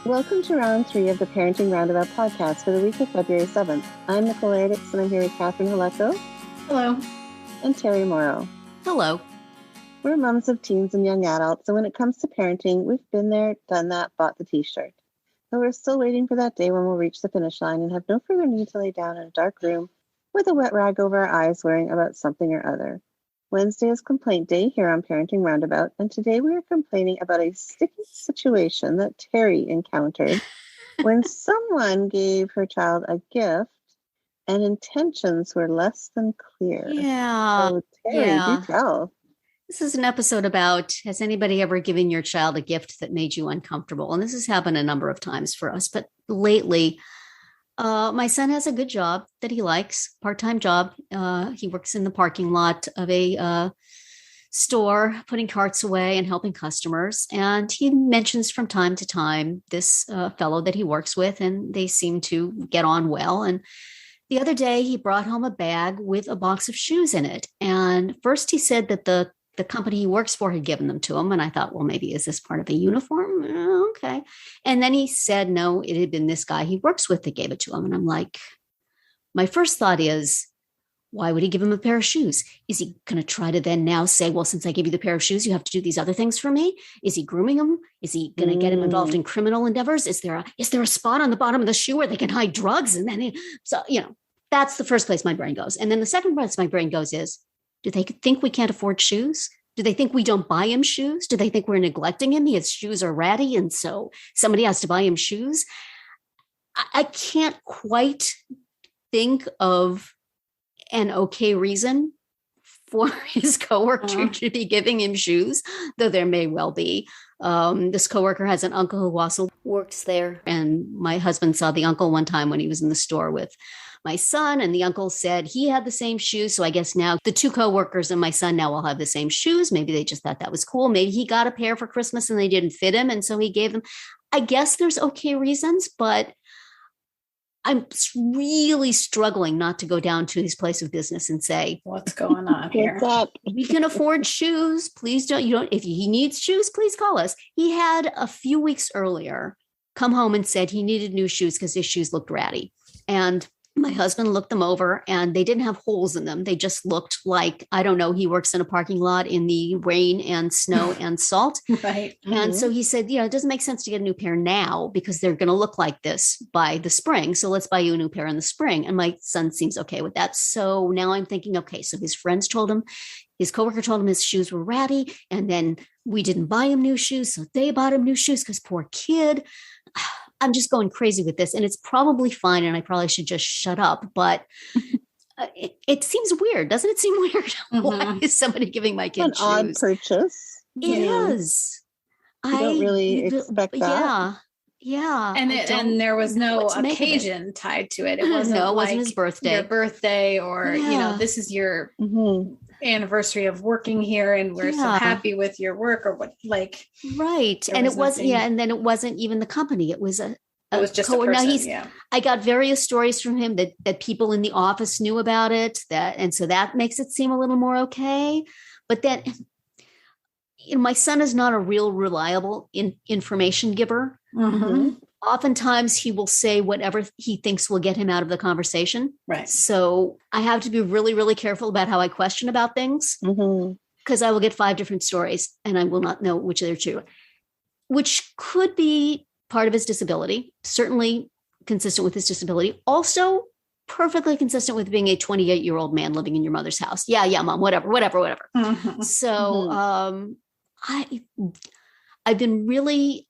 Welcome to round 3 of the Parenting Roundabout podcast for the week of February 7th. I'm Nicole Erdix, and I'm here with Catherine Halecko. Hello. And Terry Morrow. Hello. We're moms of teens and young adults, and when it comes to parenting, we've been there, done that, bought the t-shirt. But we're still waiting for that day when we'll reach the finish line and have no further need to lay down in a dark room with a wet rag over our eyes worrying about something or other. Wednesday is complaint day here on Parenting Roundabout, and today we are complaining about a sticky situation that Terry encountered when someone gave her child a gift and intentions were less than clear. Yeah. So Terry, do tell. This is an episode about, has anybody ever given your child a gift that made you uncomfortable? And this has happened a number of times for us, but lately, my son has a good job that he likes, part-time job. He works in the parking lot of a store, putting carts away and helping customers. And he mentions from time to time this fellow that he works with, and they seem to get on well. And the other day, he brought home a bag with a box of shoes in it. And first he said that the company he works for had given them to him. And I thought, well, maybe is this part of a uniform? Okay. And then he said, no, it had been this guy he works with that gave it to him. And I'm like, my first thought is, why would he give him a pair of shoes? Is he going to try to then now say, well, since I gave you the pair of shoes, you have to do these other things for me? Is he grooming him? Is he going to get him involved in criminal endeavors? Is there a spot on the bottom of the shoe where they can hide drugs? And then, that's the first place my brain goes. And then the second place my brain goes is, do they think we can't afford shoes? Do they think we don't buy him shoes? Do they think we're neglecting him? His shoes are ratty, and so somebody has to buy him shoes. I can't quite think of an okay reason for his coworker to be giving him shoes, though there may well be. This coworker has an uncle who also works there, and my husband saw the uncle one time when he was in the store with my son, and the uncle said he had the same shoes. So I guess now the two coworkers and my son now all have the same shoes. Maybe they just thought that was cool. Maybe he got a pair for Christmas and they didn't fit him, and so he gave them. I guess there's okay reasons, but I'm really struggling not to go down to his place of business and say, what's going on here? We can afford shoes. Please don't, if he needs shoes, please call us. He had a few weeks earlier come home and said he needed new shoes because his shoes looked ratty. And my husband looked them over and they didn't have holes in them. They just looked like, I don't know, he works in a parking lot in the rain and snow and salt. Right. And so he said, it doesn't make sense to get a new pair now because they're going to look like this by the spring. So let's buy you a new pair in the spring. And my son seems okay with that. So now I'm thinking, okay, so his friends told him, his coworker told him his shoes were ratty. And then we didn't buy him new shoes. So they bought him new shoes because poor kid. I'm just going crazy with this, and it's probably fine, and I probably should just shut up, but it seems weird. Doesn't it seem weird? Mm-hmm. Why is somebody giving my kid shoes? An odd purchase. It is. You don't really expect that. Yeah. And there was no occasion tied to it. It wasn't it wasn't his birthday. Your birthday or, this is your anniversary of working here and we're so happy with your work or what, like. Right. And it wasn't, and then it wasn't even the company. It was it was just a person, I got various stories from him that people in the office knew about it, and so that makes it seem a little more okay. But then, my son is not a real reliable information giver. Mm-hmm. Oftentimes he will say whatever he thinks will get him out of the conversation. Right. So I have to be really, really careful about how I question about things because I will get 5 different stories and I will not know which are true, which could be part of his disability, certainly consistent with his disability. Also perfectly consistent with being a 28-year-old man living in your mother's house. Yeah, mom, whatever. Mm-hmm. So I've been really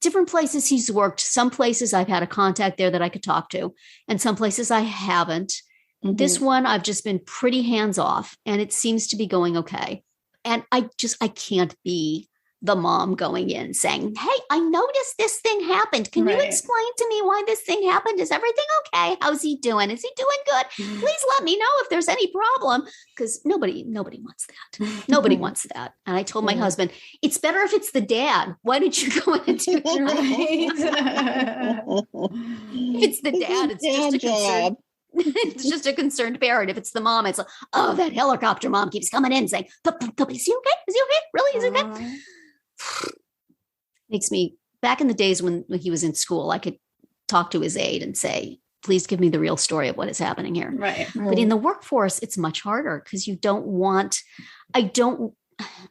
different places he's worked. Some places I've had a contact there that I could talk to, and some places I haven't. Mm-hmm. This one, I've just been pretty hands off, and it seems to be going okay. And I can't be the mom going in saying, hey, I noticed this thing happened. Can you explain to me why this thing happened? Is everything okay? How's he doing? Is he doing good? Please let me know if there's any problem. Because nobody wants that. Nobody wants that. And I told my husband, it's better if it's the dad. Why don't you go in and do it? If it's the dad, it's just a concern. It's just a concerned parent. If it's the mom, it's like, oh, that helicopter mom keeps coming in saying, is he okay? Is he okay? Really? Is he okay? Makes me back in the days when he was in school, I could talk to his aide and say, please give me the real story of what is happening here. Right. But in the workforce, it's much harder because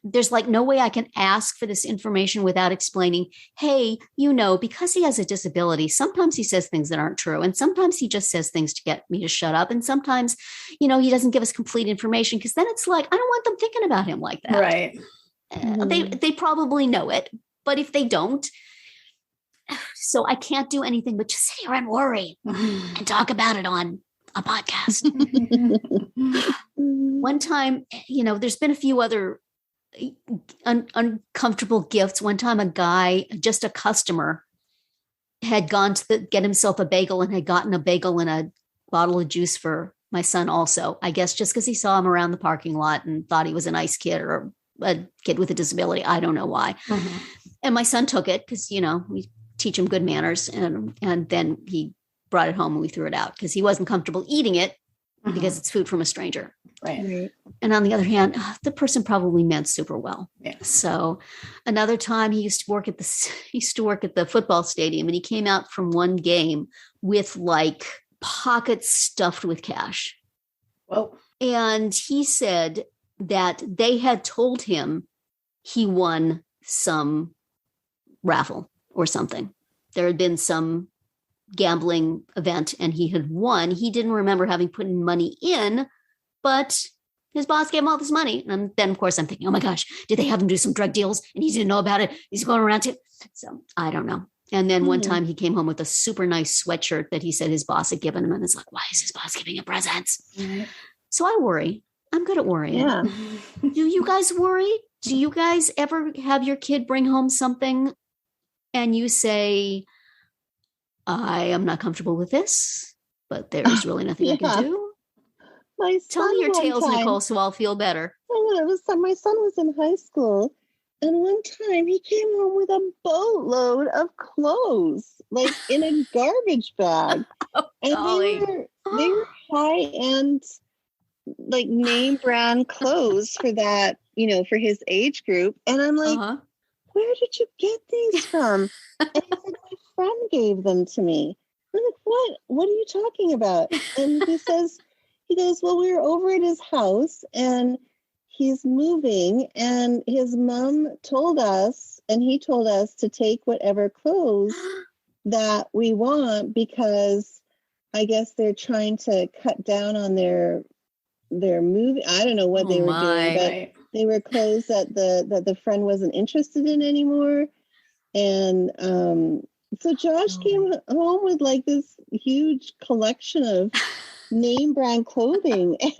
there's like no way I can ask for this information without explaining, hey, because he has a disability, sometimes he says things that aren't true. And sometimes he just says things to get me to shut up. And sometimes, he doesn't give us complete information because then it's like, I don't want them thinking about him like that. Right. They probably know it, but if they don't, so I can't do anything but just sit here and worry and talk about it on a podcast. One time, there's been a few other uncomfortable gifts. One time a guy, just a customer, had gone to get himself a bagel and had gotten a bagel and a bottle of juice for my son also. I guess just because he saw him around the parking lot and thought he was a nice kid or a kid with a disability. I don't know why. Mm-hmm. And my son took it because, we teach him good manners. And then he brought it home and we threw it out because he wasn't comfortable eating it because it's food from a stranger. Right. And on the other hand, the person probably meant super well. Yeah. So another time he used to work at the football stadium, and he came out from one game with like pockets stuffed with cash. Whoa. And he said that they had told him he won some raffle or something. There had been some gambling event and he had won. He didn't remember having put money in, but his boss gave him all this money. And then, of course, I'm thinking, oh my gosh, did they have him do some drug deals? And he didn't know about it. He's going around to. So I don't know. And then one time he came home with a super nice sweatshirt that he said his boss had given him. And it's like, why is his boss giving him presents? Mm-hmm. So I worry. I'm good at worrying. Yeah. Do you guys worry? Do you guys ever have your kid bring home something and you say, I am not comfortable with this, but there's really nothing I can do? Tell me your tales, Nicole, so I'll feel better. My son was in high school, and one time he came home with a boatload of clothes, like in a garbage bag. And they were high-end, like name brand clothes for that, for his age group. And I'm like, where did you get these from? And he said, my friend gave them to me. I'm like, what are you talking about? And he goes, well, we were over at his house and he's moving, and his mom told us, and he told us to take whatever clothes that we want because I guess they're trying to cut down on their movie. I don't know what they were doing, but they were clothes that the friend wasn't interested in anymore. And so Josh came home with like this huge collection of name brand clothing, and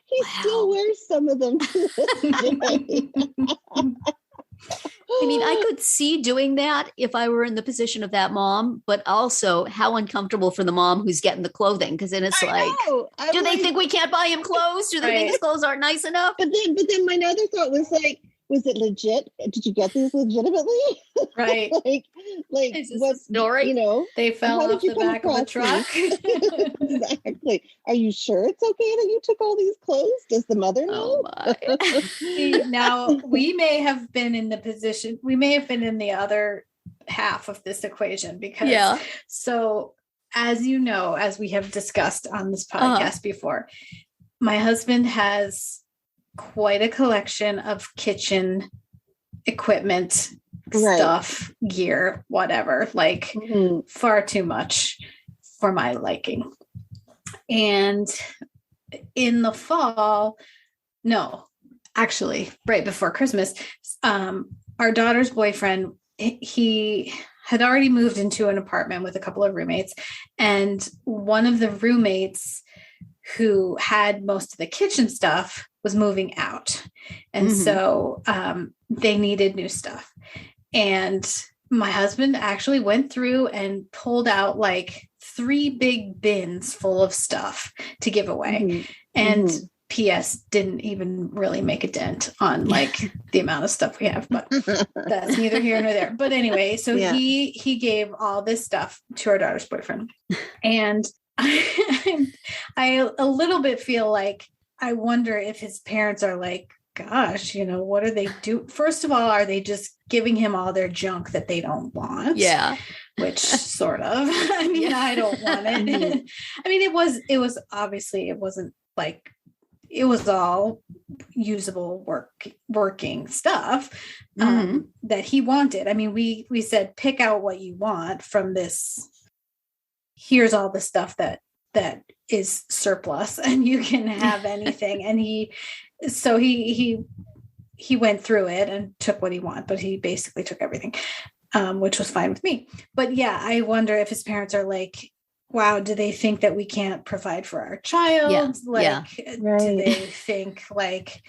he still wears some of them to this day. I mean, I could see doing that if I were in the position of that mom, but also how uncomfortable for the mom who's getting the clothing. Because then it's do they think we can't buy him clothes? Do they think his clothes aren't nice enough? But then my other thought was like, was it legit? Did you get these legitimately? Right. like is this what story? They fell off the back of the truck. Exactly. Are you sure it's okay that you took all these clothes? Does the mother know? Oh my. See, now we may have been in the other half of this equation because so as we have discussed on this podcast before, my husband has quite a collection of kitchen equipment, stuff, gear, whatever, like far too much for my liking. And in the fall, right before Christmas, our daughter's boyfriend, he had already moved into an apartment with a couple of roommates, and one of the roommates who had most of the kitchen stuff was moving out. And so they needed new stuff. And my husband actually went through and pulled out like 3 big bins full of stuff to give away. And P.S. didn't even really make a dent on like the amount of stuff we have, but that's neither here nor there. But anyway, so he gave all this stuff to our daughter's boyfriend. And I a little bit feel like, I wonder if his parents are like, gosh, what do they do? First of all, are they just giving him all their junk that they don't want? Yeah. Which sort of, I don't want it. It was obviously, it wasn't like, it was all usable working stuff that he wanted. We said, pick out what you want from this. Here's all the stuff that is surplus and you can have anything. And he went through it and took what he wanted, but he basically took everything, which was fine with me. But yeah, I wonder if his parents are like, wow, do they think that we can't provide for our child? Right. Do they think like,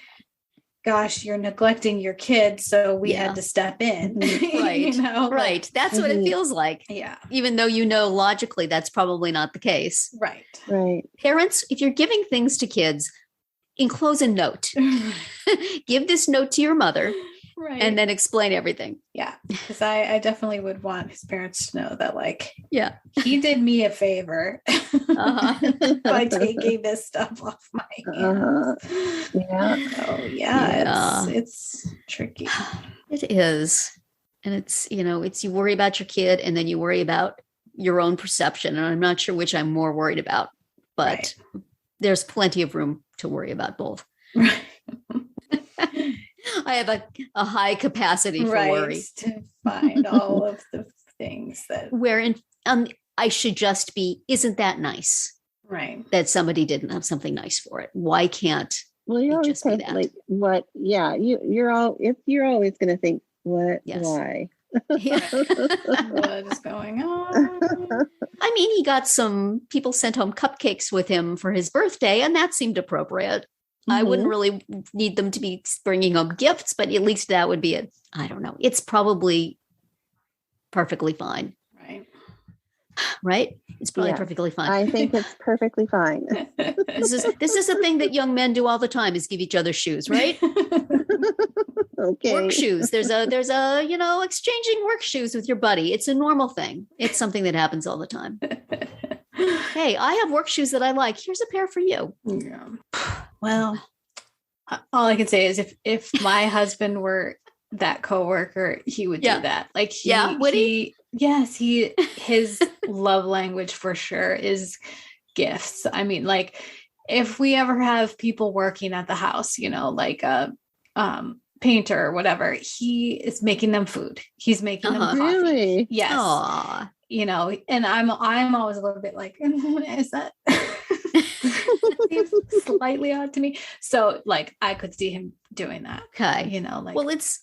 gosh, you're neglecting your kid, so we had to step in. Right. Right. That's what it feels like. Yeah. Even though logically that's probably not the case. Right. Right. Parents, if you're giving things to kids, enclose a note. Give this note to your mother. Right. And then explain everything. Yeah. Because I definitely would want his parents to know that, like, he did me a favor by taking this stuff off my hands. It's tricky. It is. And it's, it's you worry about your kid and then you worry about your own perception. And I'm not sure which I'm more worried about, but there's plenty of room to worry about both. Right. I have a high capacity for worry to find all of the things that I should just be, isn't that nice? Right. That somebody didn't have something nice for it. Why can't you always just be that? Like what? Yeah. You're always going to think what, why? What is going on? He got some people sent home cupcakes with him for his birthday and that seemed appropriate. I wouldn't really need them to be bringing home gifts, but at least that would be I don't know. It's probably perfectly fine. Right? It's probably perfectly fine. I think it's perfectly fine. This is a thing that young men do all the time is give each other shoes, right? Okay. Work shoes. There's a exchanging work shoes with your buddy. It's a normal thing. It's something that happens all the time. Hey, I have work shoes that I like. Here's a pair for you. Yeah. Well, all I can say is if my husband were that coworker, he would do that. Like, would he? Yes, his love language for sure is gifts. Like if we ever have people working at the house, like a painter or whatever, he is making them food. He's making them coffee. Really? Yes. Aww. And I'm always a little bit like, is that seems slightly odd to me? So like I could see him doing that. Okay. Well, it's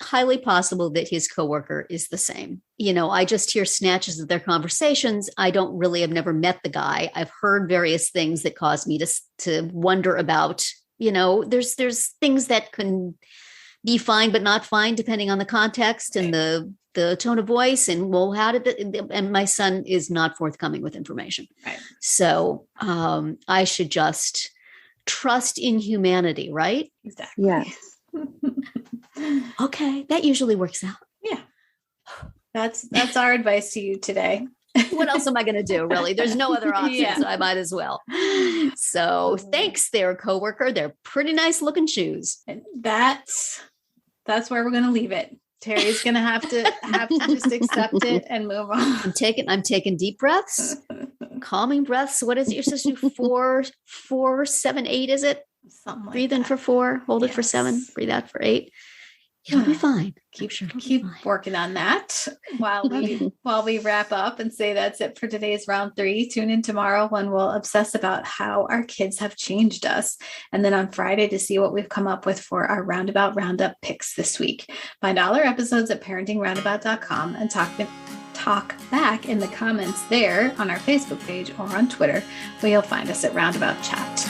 highly possible that his coworker is the same. I just hear snatches of their conversations. I've never met the guy. I've heard various things that cause me to wonder about, there's things that can be fine, but not fine, depending on the context and the tone of voice. And how did and my son is not forthcoming with information. Right. So I should just trust in humanity, right? Exactly. Yes. Okay. That usually works out. Yeah. That's our advice to you today. What else am I going to do? Really? There's no other option. So I might as well. So thanks there, coworker. They're pretty nice looking shoes. And that's where we're going to leave it. Terry's going to have to just accept it and move on. I'm taking deep breaths, calming breaths. What is it? You're supposed to do 4, 7, 8, is it? Something like Breathe in that. for 4, hold it for 7, breathe out for 8. You'll be fine. Keep working on that while we wrap up and say that's it for today's round 3. Tune in tomorrow when we'll obsess about how our kids have changed us. And then on Friday to see what we've come up with for our Roundabout Roundup picks this week. Find all our episodes at parentingroundabout.com and talk back in the comments there on our Facebook page or on Twitter, where you'll find us at Roundabout Chat.